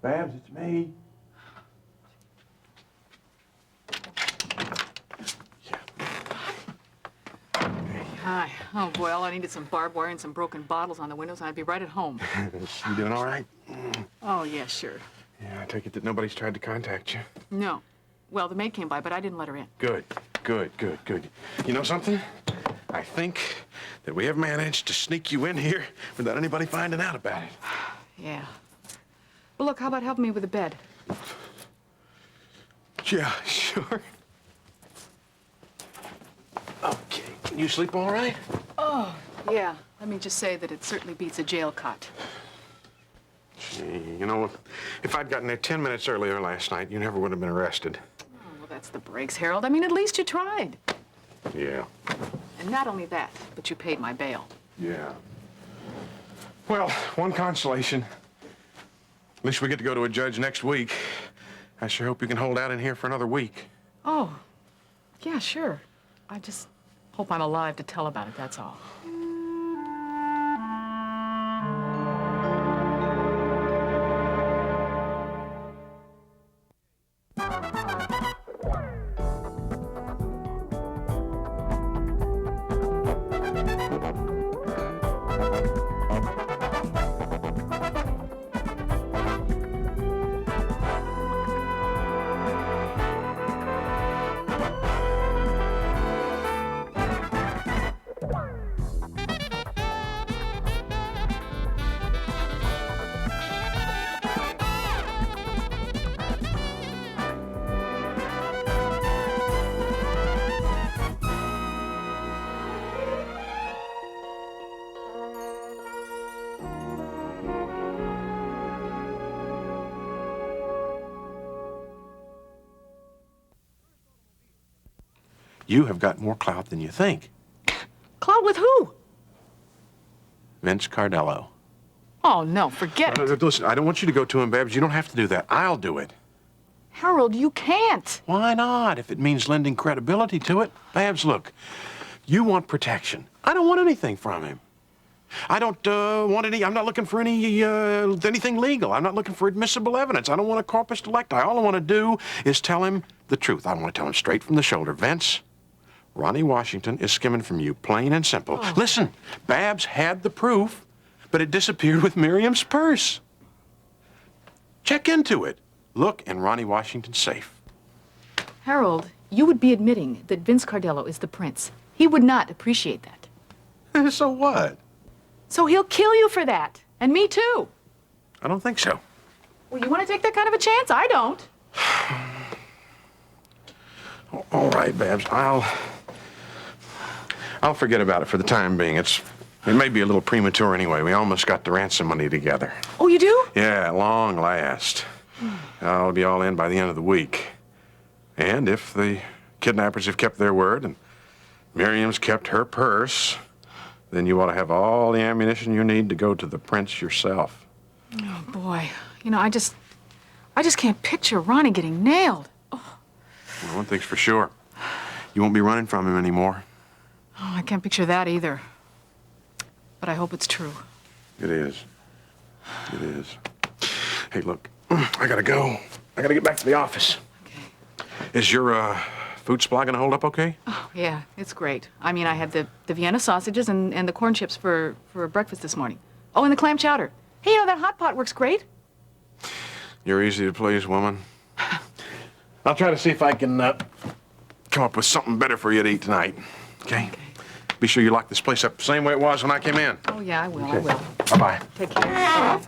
Babs, it's me. Hi. Oh, boy, all I needed some barbed wire and some broken bottles on the windows, and I'd be right at home. You doing all right? Oh, yeah, sure. Yeah, I take it that nobody's tried to contact you. No. Well, the maid came by, but I didn't let her in. Good. You know something? I think that we have managed to sneak you in here without anybody finding out about it. Yeah. Well, look, how about helping me with the bed? Yeah, sure. Okay. You sleep all right? Oh, yeah. Let me just say that it certainly beats a jail cot. Gee, you know, if I'd gotten there 10 minutes earlier last night, you never would have been arrested. Oh, well, that's the breaks, Harold. I mean, at least you tried. Yeah. And not only that, but you paid my bail. Yeah. Well, one consolation. At least we get to go to a judge next week. I sure hope you can hold out in here for another week. Oh, yeah, sure. I just hope I'm alive to tell about it, that's all. You have got more clout than you think. Clout with who? Vince Cardello. Oh, no, forget it. Listen, I don't want you to go to him, Babs. You don't have to do that. I'll do it. Harold, you can't. Why not? If it means lending credibility to it. Babs, look, you want protection. I don't want anything from him. I don't want any, I'm not looking for anything legal. I'm not looking for admissible evidence. I don't want a corpus delicti. All I want to do is tell him the truth. I want to tell him straight from the shoulder. Vince, Ronnie Washington is skimming from you, plain and simple. Oh. Listen, Babs had the proof, but it disappeared with Miriam's purse. Check into it. Look in Ronnie Washington's safe. Harold, you would be admitting that Vince Cardello is the prince. He would not appreciate that. So what? So he'll kill you for that. And me too. I don't think so. Well, you want to take that kind of a chance? I don't. All right, Babs, I'll forget about it for the time being. It may be a little premature anyway. We almost got the ransom money together. Oh, you do? Yeah, at long last. I'll be all in by the end of the week. And if the kidnappers have kept their word and Miriam's kept her purse, then you ought to have all the ammunition you need to go to the prince yourself. Oh, boy. You know, I just can't picture Ronnie getting nailed. Oh, Well, one thing's for sure. You won't be running from him anymore. I can't picture that either. But I hope it's true. It is. It is. Hey, look, I gotta go. I gotta get back to the office. Okay. Is your food supply gonna hold up okay? Oh, yeah, it's great. I mean, I had the Vienna sausages and the corn chips for breakfast this morning. Oh, and the clam chowder. Hey, you know, that hot pot works great. You're easy to please, woman. I'll try to see if I can come up with something better for you to eat tonight. Okay? Be sure you lock this place up the same way it was when I came in. Oh, yeah, I will. I will. Bye-bye. Take care.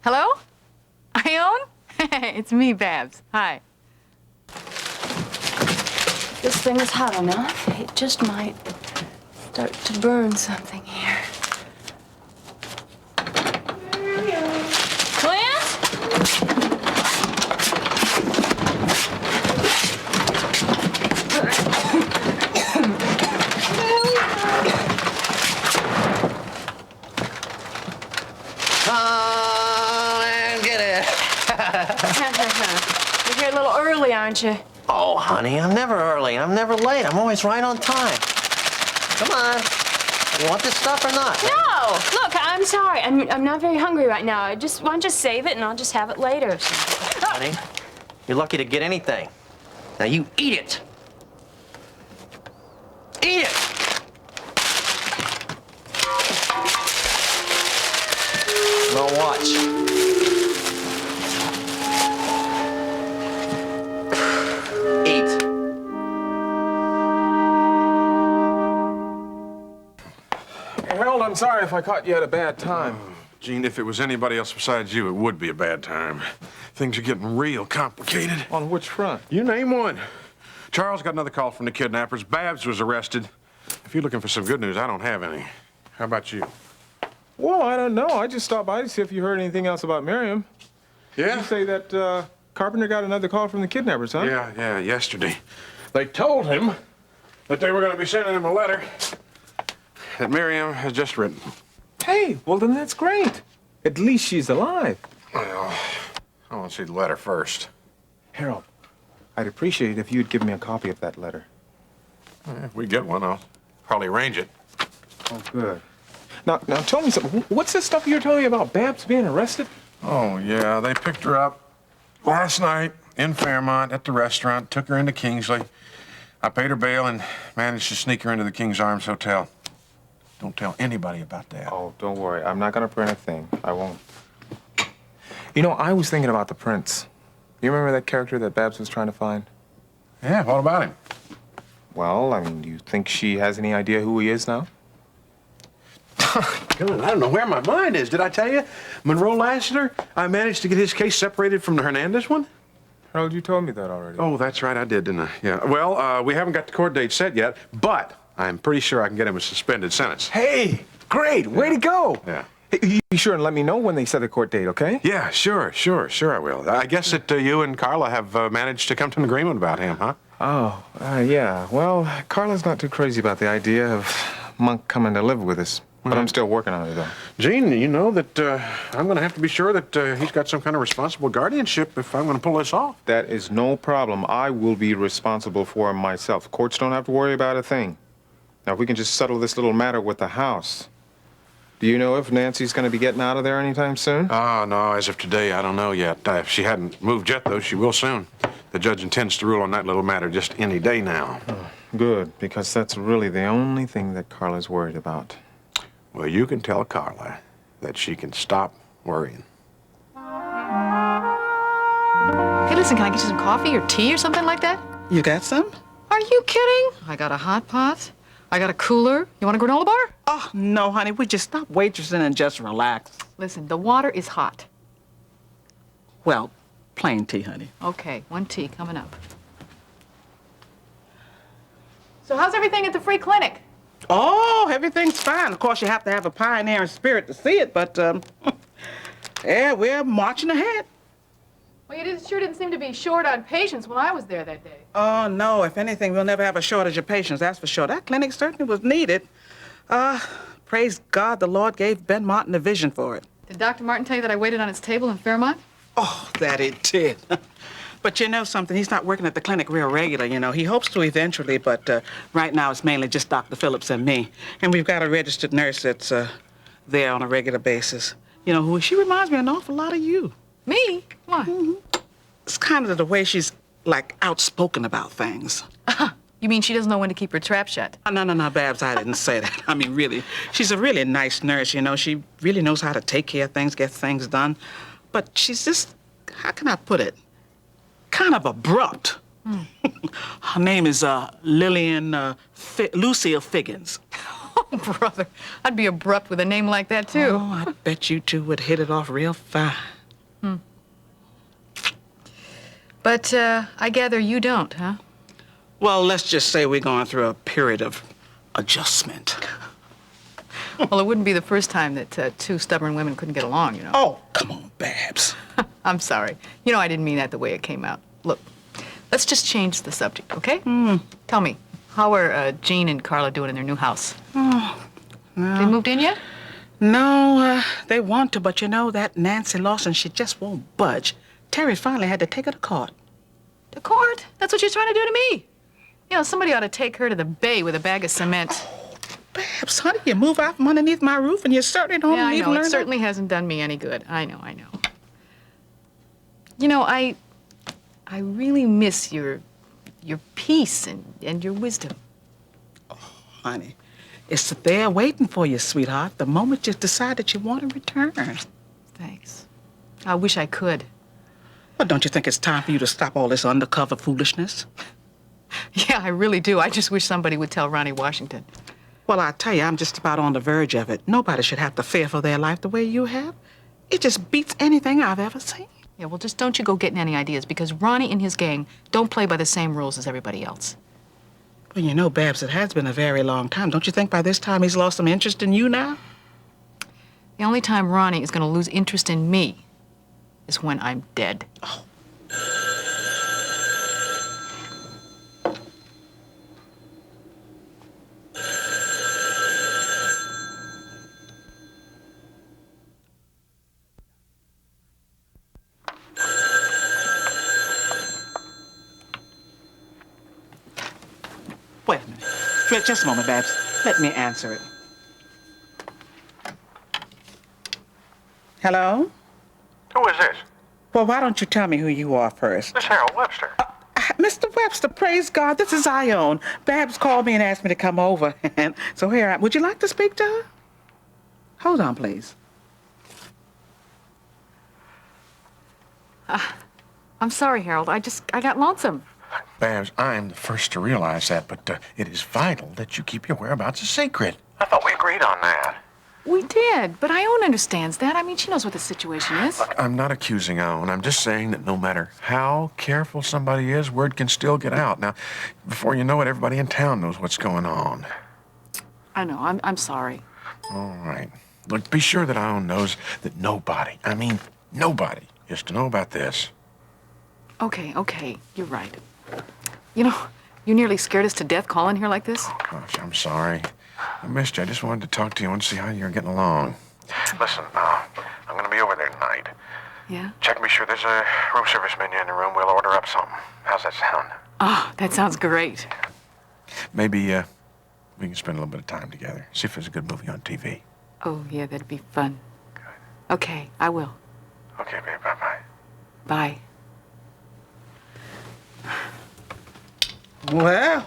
Hello? Ione? It's me, Babs. Hi. This thing is hot enough. It just might start to burn something here. Clint? Come and get it. You're here a little early, aren't you? Oh, honey, I'm never early. I'm never late. I'm always right on time. Come on. You want this stuff or not? No! Look, I'm sorry. I'm not very hungry right now. Why don't you save it and I'll just have it later. Honey, you're lucky to get anything. Now you eat it. Eat it! Now watch. Eat. Harold, I'm sorry if I caught you at a bad time. Gene, if it was anybody else besides you, it would be a bad time. Things are getting real complicated. On which front? You name one. Charles got another call from the kidnappers. Babs was arrested. If you're looking for some good news, I don't have any. How about you? Well, I don't know. I just stopped by to see if you heard anything else about Miriam. Yeah? You say that Carpenter got another call from the kidnappers, huh? Yeah, yesterday. They told him that they were going to be sending him a letter that Miriam has just written. Hey, well then that's great. At least she's alive. Well, I want to see the letter first. Harold, I'd appreciate it if you'd give me a copy of that letter. If we get one, I'll probably arrange it. Oh, good. Now tell me something. What's this stuff you're telling me about Babs being arrested? Oh, yeah, they picked her up last night in Fairmont at the restaurant, took her into Kingsley. I paid her bail and managed to sneak her into the King's Arms Hotel. Don't tell anybody about that. Oh, don't worry. I'm not gonna print a thing. I won't. You know, I was thinking about the prince. You remember that character that Babs was trying to find? Yeah, what about him? Well, I mean, do you think she has any idea who he is now? God, I don't know where my mind is. Did I tell you? Monroe Lassiter, I managed to get his case separated from the Hernandez one. Harold, you told me that already. Oh, that's right, I did, didn't I? Yeah. Well, we haven't got the court date set yet, but I'm pretty sure I can get him a suspended sentence. Hey, great. Way to go. Yeah. Hey, you be sure and let me know when they set the court date, okay? Yeah, sure I will. I guess that you and Carla have managed to come to an agreement about him, huh? Oh, yeah. Well, Carla's not too crazy about the idea of Monk coming to live with us. But I'm still working on it, though. Gene, you know that I'm going to have to be sure that he's got some kind of responsible guardianship if I'm going to pull this off. That is no problem. I will be responsible for him myself. Courts don't have to worry about a thing. Now, if we can just settle this little matter with the house. Do you know if Nancy's going to be getting out of there anytime soon? Oh, no, as of today, I don't know yet. If she hadn't moved yet, though, she will soon. The judge intends to rule on that little matter just any day now. Oh, good, because that's really the only thing that Carla's worried about. Well, you can tell Carla that she can stop worrying. Hey, listen, can I get you some coffee or tea or something like that? You got some? Are you kidding? I got a hot pot. I got a cooler. You want a granola bar? Oh, no, honey. We just stop waitressing and just relax. Listen, the water is hot. Well, plain tea, honey. Okay, one tea coming up. So how's everything at the free clinic? Oh, everything's fine. Of course, you have to have a pioneering spirit to see it, but, yeah, we're marching ahead. Well, you sure didn't seem to be short on patients when I was there that day. Oh, no. If anything, we'll never have a shortage of patients, that's for sure. That clinic certainly was needed. Praise God the Lord gave Ben Martin a vision for it. Did Dr. Martin tell you that I waited on his table in Fairmont? Oh, that it did. But you know something, he's not working at the clinic real regular, you know. He hopes to eventually, but right now it's mainly just Dr. Phillips and me. And we've got a registered nurse that's there on a regular basis. You know who? She reminds me an awful lot of you. Me? Why? Mm-hmm. It's kind of the way she's, like, outspoken about things. You mean she doesn't know when to keep her trap shut? No, Babs, I didn't say that. I mean, really, she's a really nice nurse, you know. She really knows how to take care of things, get things done. But she's just, how can I put it? Kind of abrupt. Her name is Lucille Figgins. Oh, brother, I'd be abrupt with a name like that, too. Oh, I bet you two would hit it off real fine. But I gather you don't, huh? Well, let's just say we're going through a period of adjustment. Well, it wouldn't be the first time that two stubborn women couldn't get along, you know. Oh, come on, Babs. I'm sorry. You know, I didn't mean that the way it came out. Look, let's just change the subject, okay? Tell me, how are Jean and Carla doing in their new house? Oh, no. They moved in yet? No, they want to, but you know, that Nancy Lawson, she just won't budge. Terry finally had to take her to court. To court? That's what she's trying to do to me. You know, somebody ought to take her to the bay with a bag of cement. Babs, honey, you move out from underneath my roof and you certainly don't Yeah, I even know. learn It certainly hasn't done me any good. I know. You know, I really miss your peace and your wisdom. Honey, it's there waiting for you, sweetheart, the moment you decide that you want to return. Thanks. I wish I could. Well, don't you think it's time for you to stop all this undercover foolishness? Yeah, I really do. I just wish somebody would tell Ronnie Washington. Well, I tell you, I'm just about on the verge of it. Nobody should have to fear for their life the way you have. It just beats anything I've ever seen. Yeah, well, just don't you go getting any ideas, because Ronnie and his gang don't play by the same rules as everybody else. Well, you know, Babs, it has been a very long time. Don't you think by this time he's lost some interest in you now? The only time Ronnie is going to lose interest in me is when I'm dead. Wait a minute. Just a moment, Babs. Let me answer it. Hello? Who is this? Well, why don't you tell me who you are first? This Harold Webster. Mr. Webster, praise God, this is Ione. Babs called me and asked me to come over. And so here I am. Would you like to speak to her? Hold on, please. I'm sorry, Harold. I got lonesome. Babs, I'm the first to realize that, but it is vital that you keep your whereabouts a secret. I thought we agreed on that. We did, but Ione understands that. I mean, she knows what the situation is. Look, I'm not accusing Owen. I'm just saying that no matter how careful somebody is, word can still get out. Now, before you know it, everybody in town knows what's going on. I know. I'm sorry. All right. Look, be sure that Owen knows that nobody, I mean nobody, is to know about this. Okay. You're right. You know, you nearly scared us to death calling here like this. Gosh, I'm sorry. I missed you. I just wanted to talk to you and see how you're getting along. Listen, I'm going to be over there tonight. Yeah? Check and be sure there's a room service menu in the room. We'll order up something. How's that sound? Oh, that sounds great. Maybe we can spend a little bit of time together. See if there's a good movie on TV. Oh, yeah, that'd be fun. Good. Okay, I will. Okay, babe. Bye-bye. Bye. Well,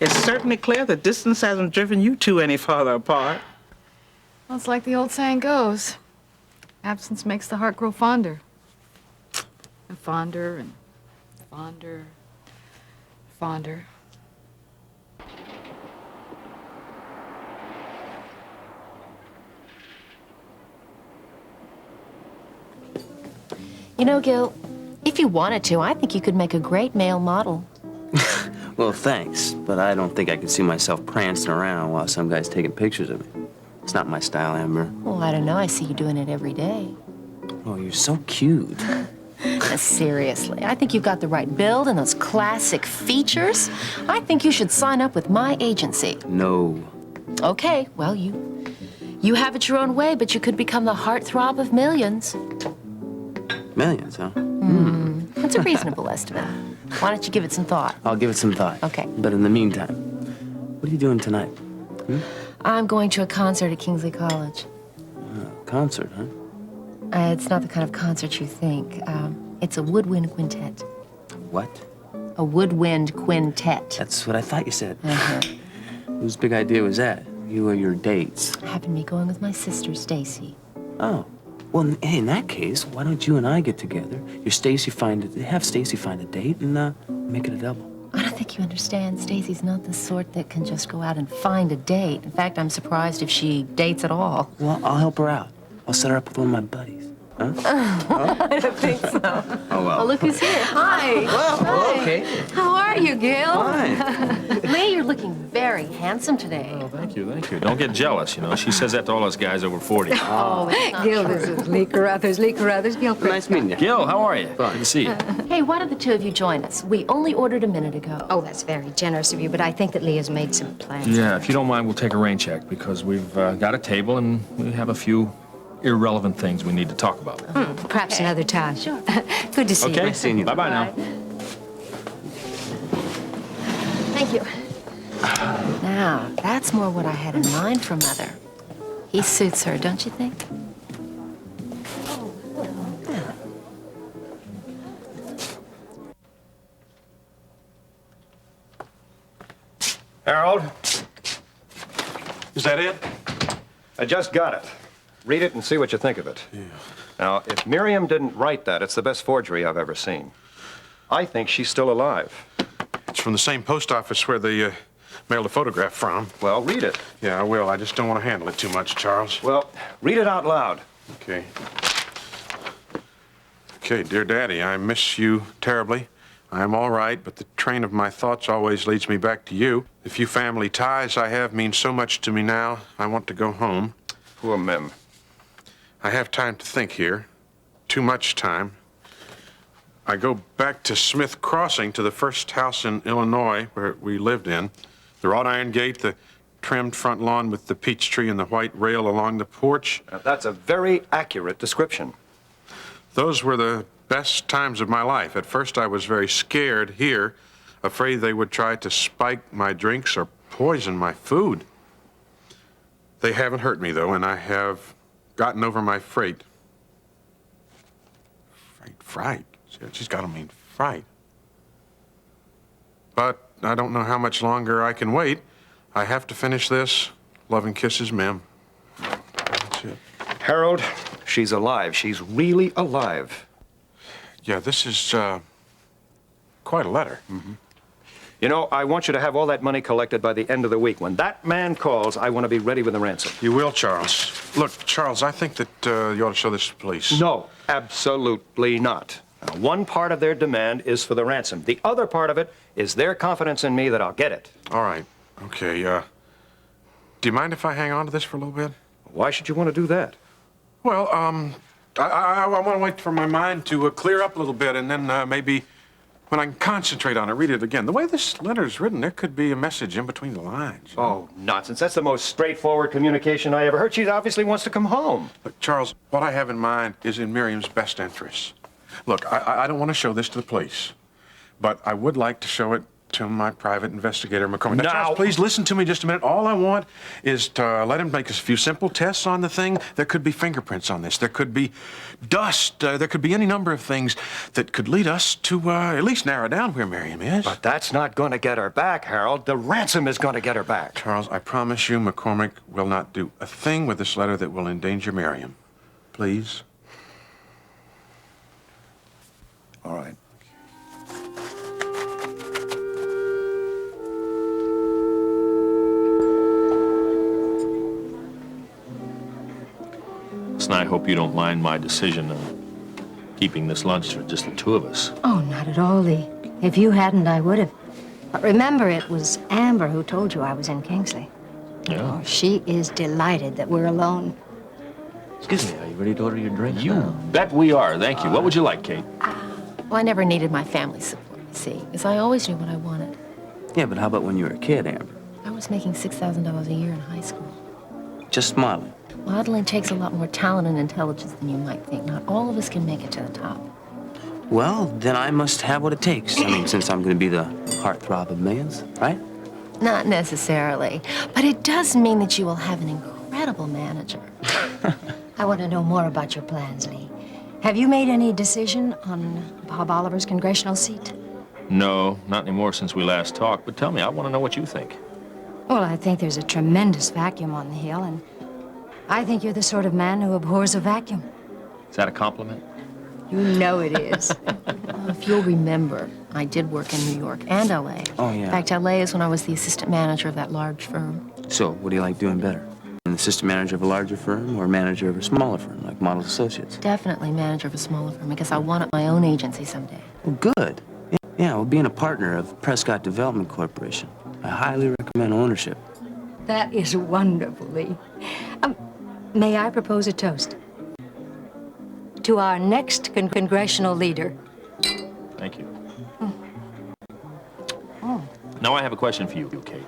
it's certainly clear that distance hasn't driven you two any farther apart. Well, it's like the old saying goes. Absence makes the heart grow fonder. And fonder and fonder, fonder. You know, Gil, if you wanted to, I think you could make a great male model. Well, thanks, but I don't think I could see myself prancing around while some guy's taking pictures of me. It's not my style, Amber. Well, I don't know. I see you doing it every day. Oh, you're so cute. Seriously, I think you've got the right build and those classic features. I think you should sign up with my agency. No. Okay, well, you have it your own way, but you could become the heartthrob of millions. Millions, huh? That's a reasonable estimate. Why don't you give it some thought? I'll give it some thought. Okay. But in the meantime, what are you doing tonight? I'm going to a concert at Kingsley College. Concert, huh? It's not the kind of concert you think. It's a woodwind quintet. What? A woodwind quintet. That's what I thought you said. Uh-huh. Whose big idea was that? You or your dates? I happen to be going with my sister, Stacy. Oh. Well, hey, in that case, why don't you and I get together? Have Stacy find a date and make it a double. I don't think you understand. Stacy's not the sort that can just go out and find a date. In fact, I'm surprised if she dates at all. Well, I'll help her out. I'll set her up with one of my buddies. I don't think so. Oh, well. Oh, look who's here. Hi. Well, okay. How are you, Gil? Fine. Lee, you're looking very handsome today. Oh, thank you, thank you. Don't get jealous, you know. She says that to all us guys over 40. Oh, it's not Gil, true. this is Lee Carruthers. Lee Carruthers, Gil Nice meeting you. Gil, how are you? Good to see you. Hey, why don't the two of you join us? We only ordered a minute ago. Oh, that's very generous of you, but I think that Lee has made some plans. Yeah, if you don't mind, we'll take a rain check because we've got a table and we have a few irrelevant things we need to talk about. Perhaps another time. Sure. Good to see you. Okay? seeing you. Bye-bye now. Thank you. Now, that's more what I had in mind for Mother. He suits her, don't you think? Harold, Is that it? I just got it. Read it and see what you think of it. Yeah. Now, if Miriam didn't write that, it's the best forgery I've ever seen. I think she's still alive. It's from the same post office where they mailed a photograph from. Well, read it. Yeah, I will. I just don't want to handle it too much, Charles. Well, read it out loud. Okay. Okay, dear Daddy, I miss you terribly. I am all right, but the train of my thoughts always leads me back to you. The few family ties I have mean so much to me now. I want to go home. Poor Mim. I have time to think here. Too much time. I go back to Smith Crossing, to the first house in Illinois where we lived in. The wrought iron gate, the trimmed front lawn with the peach tree and the white rail along the porch. Now, that's a very accurate description. Those were the best times of my life. At first, I was very scared here, afraid they would try to spike my drinks or poison my food. They haven't hurt me, though, and I have gotten over my fright. Fright? She's got to mean fright. But I don't know how much longer I can wait. I have to finish this. Love and kisses, Mim. That's it. Harold, she's alive. She's really alive. Yeah, this is quite a letter. You know, I want you to have all that money collected by the end of the week. When that man calls, I want to be ready with the ransom. You will, Charles. Look, Charles, I think that you ought to show this to the police. No, absolutely not. Now, one part of their demand is for the ransom. The other part of it is their confidence in me that I'll get it. All right. Okay, do you mind if I hang on to this for a little bit? Why should you want to do that? Well, I want to wait for my mind to clear up a little bit, and then maybe when I can concentrate on it, read it again. The way this letter's written, there could be a message in between the lines. Oh, nonsense. That's the most straightforward communication I ever heard. She obviously wants to come home. Look, Charles, what I have in mind is in Miriam's best interests. Look, I don't want to show this to the police, but I would like to show it to my private investigator, McCormick. Now, Charles, please listen to me just a minute. All I want is to let him make us a few simple tests on the thing. There could be fingerprints on this. There could be dust. There could be any number of things that could lead us to at least narrow down where Miriam is. But that's not going to get her back, Harold. The ransom is going to get her back. Charles, I promise you McCormick will not do a thing with this letter that will endanger Miriam. Please? All right. And I hope you don't mind my decision on keeping this lunch for just the two of us. Oh, not at all, Lee. If you hadn't, I would have. But remember, it was Amber who told you I was in Kingsley. Yeah. Oh, she is delighted that we're alone. Excuse me, are you ready to order your drink? You bet we are. Thank you. What would you like, Kate? Well, I never needed my family support, you see, because I always knew what I wanted. Yeah, but how about when you were a kid, Amber? I was making $6,000 a year in high school. Just modeling. Modeling takes a lot more talent and intelligence than you might think. Not all of us can make it to the top. Well, then I must have what it takes. I mean, since I'm going to be the heartthrob of millions, right? Not necessarily, but it does mean that you will have an incredible manager. I want to know more about your plans, Lee. Have you made any decision on Bob Oliver's congressional seat? No, not anymore since we last talked. But tell me, I want to know what you think. Well, I think there's a tremendous vacuum on the Hill, and I think you're the sort of man who abhors a vacuum. Is that a compliment? You know it is. If you'll remember, I did work in New York and L.A. Oh, yeah. In fact, L.A. is when I was the assistant manager of that large firm. So, what do you like doing better? In the assistant manager of a larger firm or manager of a smaller firm, like Models Associates? Definitely manager of a smaller firm. I guess I want my own agency someday. Well, good. Yeah, well, being a partner of Prescott Development Corporation, I highly recommend ownership. That is wonderful, Lee. May I propose a toast? To our next congressional leader. Thank you. Now I have a question for you, Kate.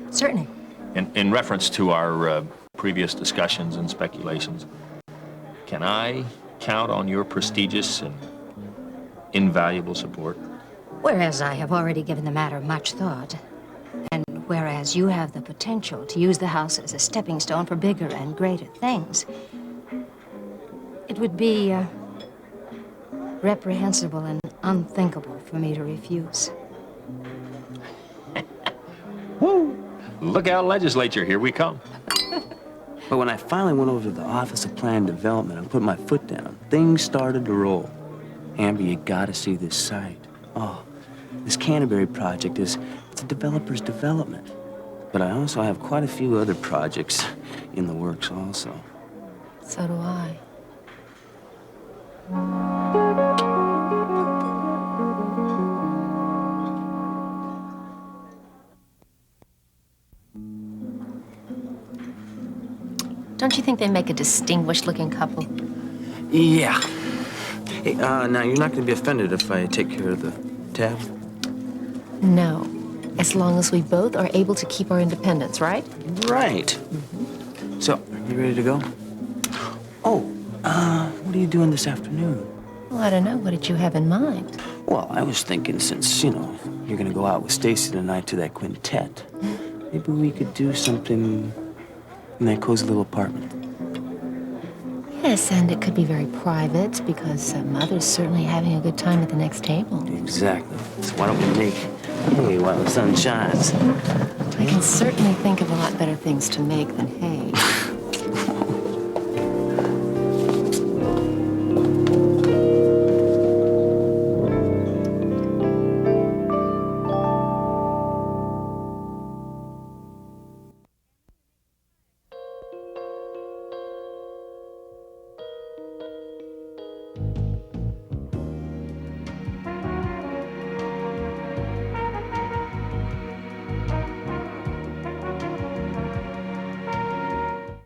Certainly. In reference to our previous discussions and speculations, can I count on your prestigious and invaluable support? Whereas I have already given the matter much thought, and whereas you have the potential to use the house as a stepping stone for bigger and greater things, it would be reprehensible and unthinkable for me to refuse. Woo! Look out, legislature, here we come. But when I finally went over to the Office of Plan Development and put my foot down, things started to roll. Amber, you gotta see this site. Oh, this Canterbury project it's a developer's development. But I also have quite a few other projects in the works also. So do I. Don't you think they make a distinguished-looking couple? Yeah. Hey, now you're not gonna be offended if I take care of the tab? No. As long as we both are able to keep our independence, right? Right. So, you ready to go? Oh, what are you doing this afternoon? Well, I don't know. What did you have in mind? Well, I was thinking since, you're gonna go out with Stacy tonight to that quintet, maybe we could do something in that cozy little apartment. Yes, and it could be very private because Mother's certainly having a good time at the next table. Exactly. So why don't we make hay while the sun shines? I can certainly think of a lot better things to make than hay.